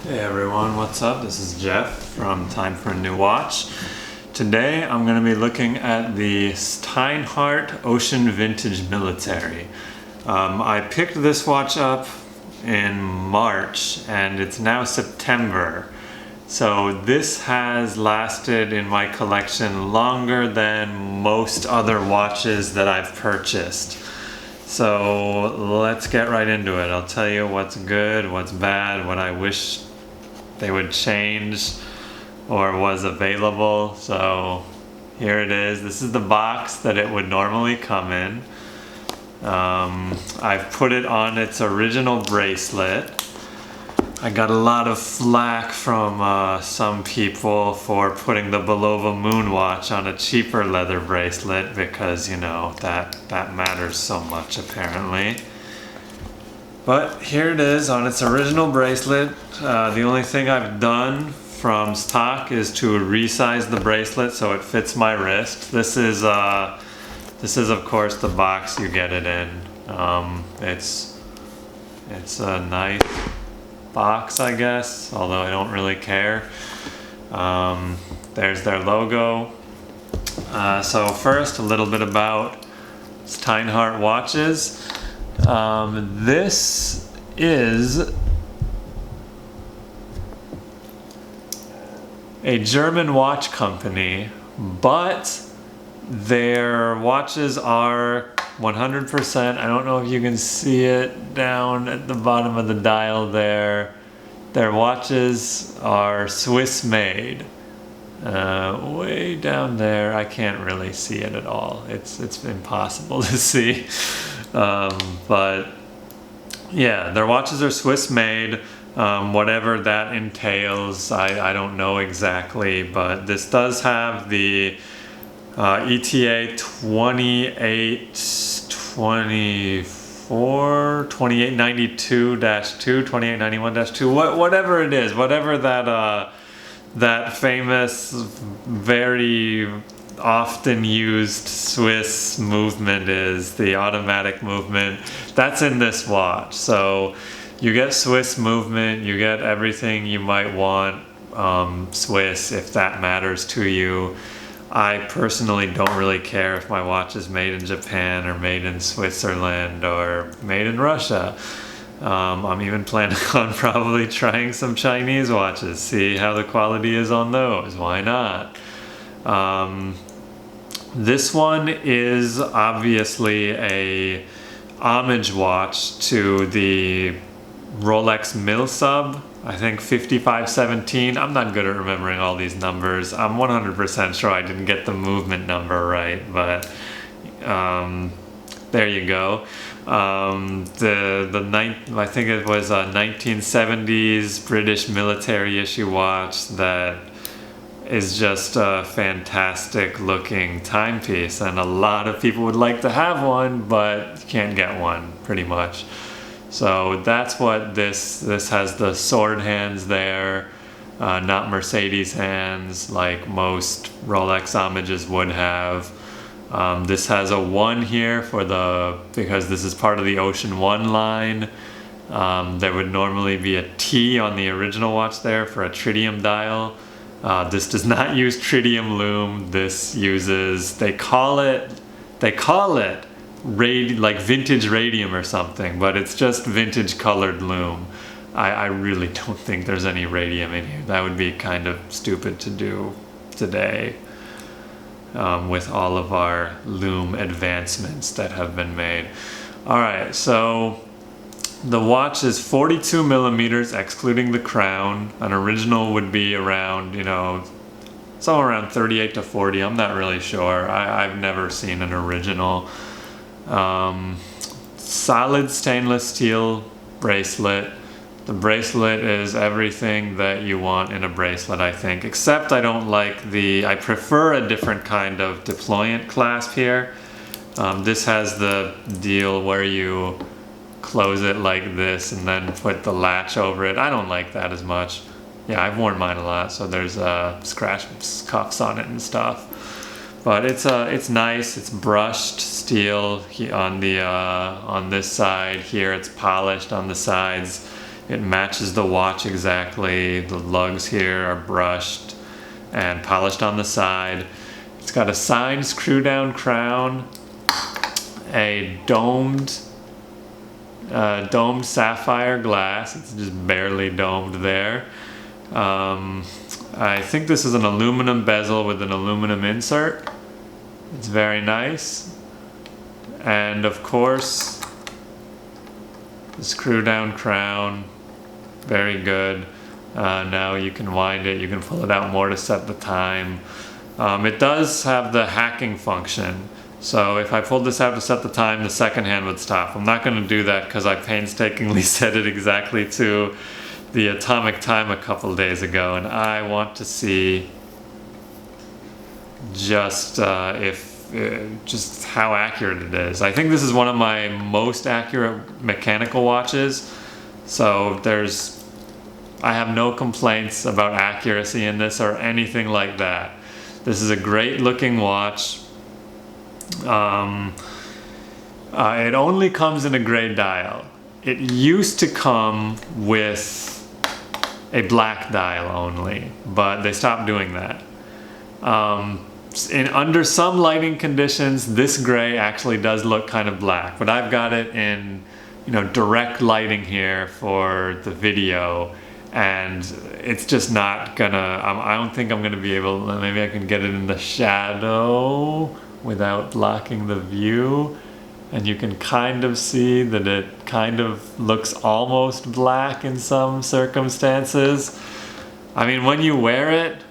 Hey everyone, what's up? This is Jeff from Time for a New Watch. Today I'm going to be looking at the Steinhart Ocean Vintage Military. I picked this watch up in March and it's now September. So this has lasted in my collection longer than most other watches that I've purchased. So let's get right into it. I'll tell you what's good, what's bad, what I wish they would change or was available. So here it is. This is the box that it would normally come in. I've put it on its original bracelet. I got a lot of flack from some people for putting the Bulova Moon watch on a cheaper leather bracelet because, you know, that matters so much apparently. But here it is on its original bracelet. The only thing I've done from stock is to resize the bracelet so it fits my wrist. This is of course the box you get it in. It's a nice box, I guess, although I don't really care. There's their logo. So first, a little bit about Steinhart watches. This is a German watch company, but their watches are 100%. I don't know if you can see it down at the bottom of the dial there. Their watches are Swiss made. Way down there, I can't really see it at all. It's impossible to see. But yeah, their watches are Swiss made. Whatever that entails, I don't know exactly, but this does have the ETA 2892-2, 2891-2, whatever it is, whatever that famous, very often used Swiss movement is, the automatic movement, that's in this watch. So you get Swiss movement, you get everything you might want Swiss if that matters to you. I personally don't really care if my watch is made in Japan or made in Switzerland or made in Russia. I'm even planning on probably trying some Chinese watches, see how the quality is on those. Why not? This one is obviously a homage watch to the Rolex Mil Sub, I think 5517. I'm not good at remembering all these numbers. I'm 100% sure I didn't get the movement number right, but there you go. I think it was a 1970s British military issue watch that is just a fantastic looking timepiece, and a lot of people would like to have one, but you can't get one pretty much. So that's what this has, the sword hands there, not Mercedes hands like most Rolex homages would have. This has a 1 here because this is part of the Ocean 1 line. There would normally be a T on the original watch there for a tritium dial. This does not use tritium lume. This uses, they call it like vintage radium or something, but it's just vintage colored lume. I really don't think there's any radium in here. That would be kind of stupid to do today with all of our lume advancements that have been made. Alright, so the watch is 42 millimeters excluding the crown. An original would be around, you know, somewhere around 38 to 40. I'm not really sure. I've never seen an original. Solid stainless steel bracelet. The bracelet is everything that you want in a bracelet, I think, except I don't like I prefer a different kind of deployant clasp here. This has the deal where you close it like this and then put the latch over it. I don't like that as much. Yeah, I've worn mine a lot, so there's scratch cuffs on it and stuff. But it's nice. It's brushed steel on this side. Here it's polished on the sides. It matches the watch exactly. The lugs here are brushed and polished on the side. It's got a signed screw down crown, a domed sapphire glass. It's just barely domed there. I think this is an aluminum bezel with an aluminum insert. It's very nice. And of course, the screw down crown, very good. Now you can wind it, you can pull it out more to set the time. It does have the hacking function. So if I pulled this out to set the time, the second hand would stop. I'm not going to do that because I painstakingly set it exactly to the atomic time a couple days ago, and I want to see just just how accurate it is. I think this is one of my most accurate mechanical watches, so I have no complaints about accuracy in this or anything like that. This is a great looking watch. It only comes in a gray dial. It used to come with a black dial only, but they stopped doing that. Under some lighting conditions, this gray actually does look kind of black, but I've got it in, direct lighting here for the video, and it's just not gonna, I don't think I'm gonna be able, maybe I can get it in the shadow without blocking the view, and you can kind of see that it kind of looks almost black in some circumstances. I mean, when you wear it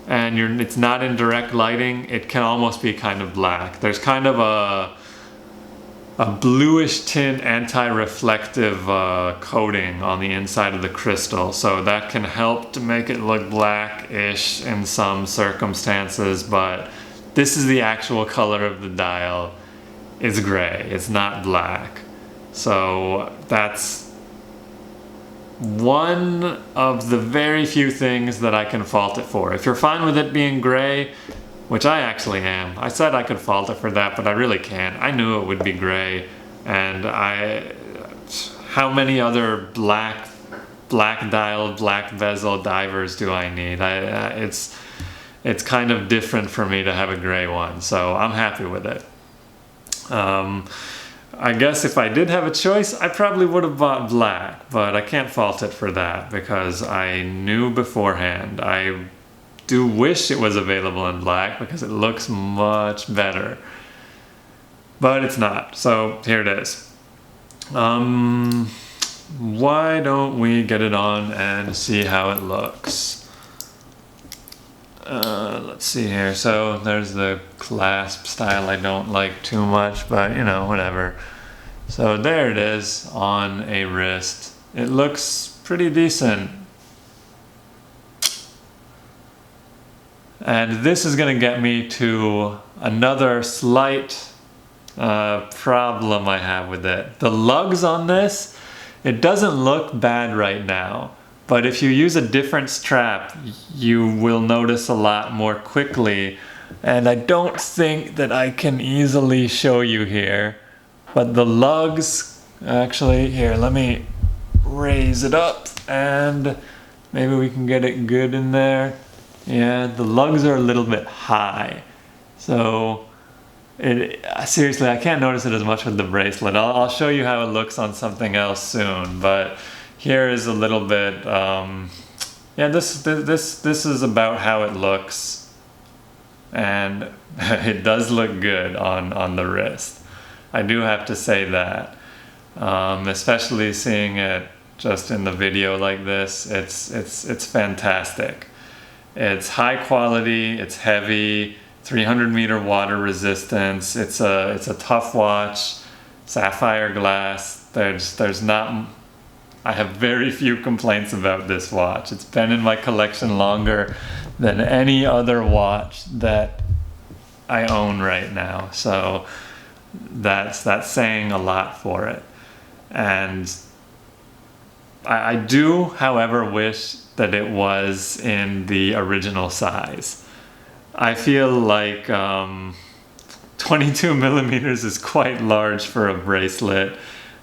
and it's not in direct lighting, it can almost be kind of black. There's kind of a bluish tint anti-reflective coating on the inside of the crystal, so that can help to make it look blackish in some circumstances, but this is the actual color of the dial. It's gray, it's not black. So that's one of the very few things that I can fault it for. If you're fine with it being gray, which I actually am, I said I could fault it for that, but I really can't. I knew it would be gray, and how many other black dial, black bezel divers do I need? It's kind of different for me to have a gray one, so I'm happy with it. I guess if I did have a choice, I probably would have bought black, but I can't fault it for that because I knew beforehand. I do wish it was available in black because it looks much better, but it's not, so here it is. Why don't we get it on and see how it looks? Let's see here. So there's the clasp style I don't like too much, but whatever. So there it is on a wrist. It looks pretty decent. And this is going to get me to another slight problem I have with it. The lugs on this, it doesn't look bad right now. But if you use a different strap, you will notice a lot more quickly. And I don't think that I can easily show you here. But the lugs, actually, here, let me raise it up and maybe we can get it good in there. Yeah, the lugs are a little bit high. So, seriously, I can't notice it as much with the bracelet. I'll show you how it looks on something else soon, but here is a little bit, yeah, this is about how it looks, and it does look good on the wrist. I do have to say that, especially seeing it just in the video like this. It's fantastic. It's high quality. It's heavy. 300-meter water resistance. It's a tough watch. Sapphire glass. There's not. I have very few complaints about this watch. It's been in my collection longer than any other watch that I own right now. So that's saying a lot for it. And I do, however, wish that it was in the original size. I feel like 22 millimeters is quite large for a bracelet.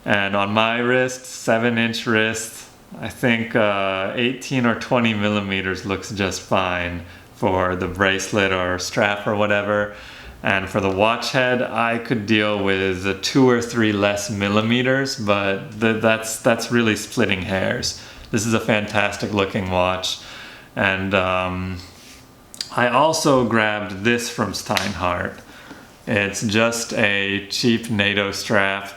And on my wrist, 7-inch wrist, I think 18 or 20 millimeters looks just fine for the bracelet or strap or whatever. And for the watch head, I could deal with 2 or 3 less millimeters, but that's really splitting hairs. This is a fantastic looking watch. And I also grabbed this from Steinhart. It's just a cheap NATO strap.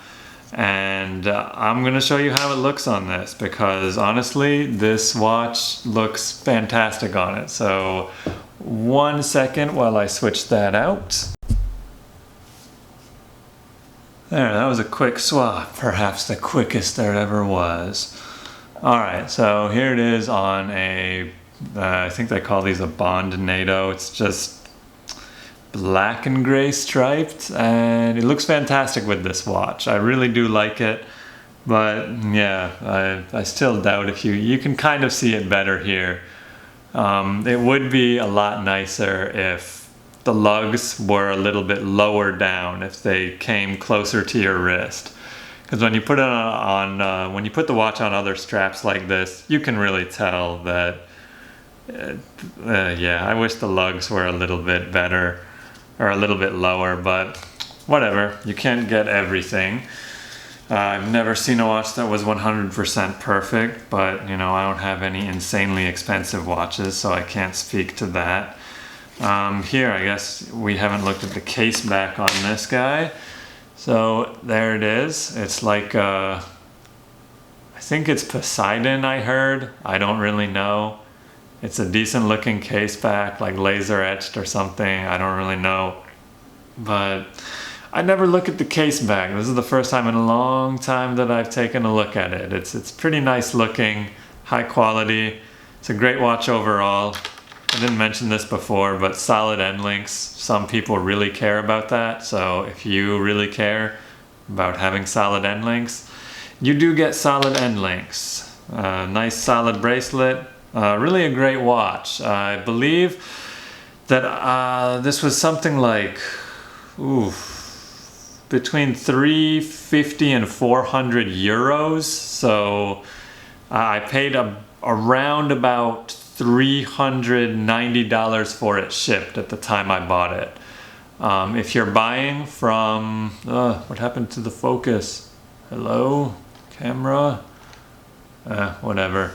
And I'm gonna show you how it looks on this, because honestly, this watch looks fantastic on it. So 1 second while I switch that out. There, that was a quick swap, perhaps the quickest there ever was. Alright, so here it is on a, I think they call these a Bond NATO. It's just black and gray striped, and it looks fantastic with this watch. I really do like it, but yeah, I still doubt if you can kind of see it better here. It would be a lot nicer if the lugs were a little bit lower down, if they came closer to your wrist. Because when you put it on, when you put the watch on other straps like this, you can really tell that, yeah, I wish the lugs were a little bit better, or a little bit lower, but whatever, you can't get everything. I've never seen a watch that was 100% perfect, but you know, I don't have any insanely expensive watches, so I can't speak to that. Here, I guess we haven't looked at the case back on this guy. So there it is. It's like, I think it's Poseidon, I heard. I don't really know. It's a decent looking case back, like laser etched or something. I don't really know. But I never look at the case back. This is the first time in a long time that I've taken a look at it. It's pretty nice looking, high quality. It's a great watch overall. I didn't mention this before, but solid end links. Some people really care about that. So if you really care about having solid end links, you do get solid end links. Nice solid bracelet. Really a great watch. I believe that this was something like, between 350 and 400 euros. So I paid around about $390 for it shipped at the time I bought it. If you're buying from, what happened to the focus? Hello, camera? Whatever.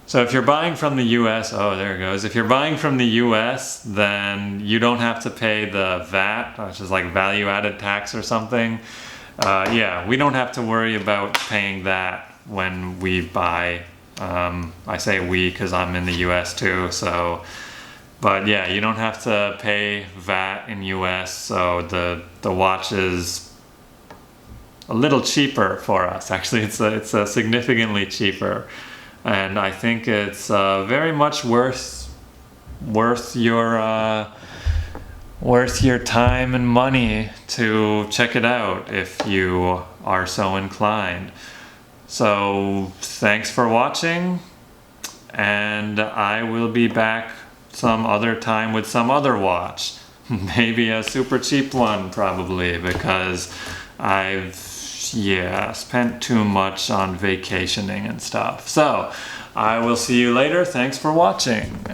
So if you're buying from the US, oh, there it goes. If you're buying from the US, then you don't have to pay the VAT, which is like value added tax or something. Yeah, we don't have to worry about paying that when we buy. I say we because I'm in the US too, so, but yeah, you don't have to pay VAT in US, so the watch is a little cheaper for us. Actually, it's a significantly cheaper, and I think it's very much worth your time and money to check it out if you are so inclined. So thanks for watching, and I will be back some other time with some other watch. Maybe a super cheap one, probably, because I've spent too much on vacationing and stuff. So I will see you later. Thanks for watching.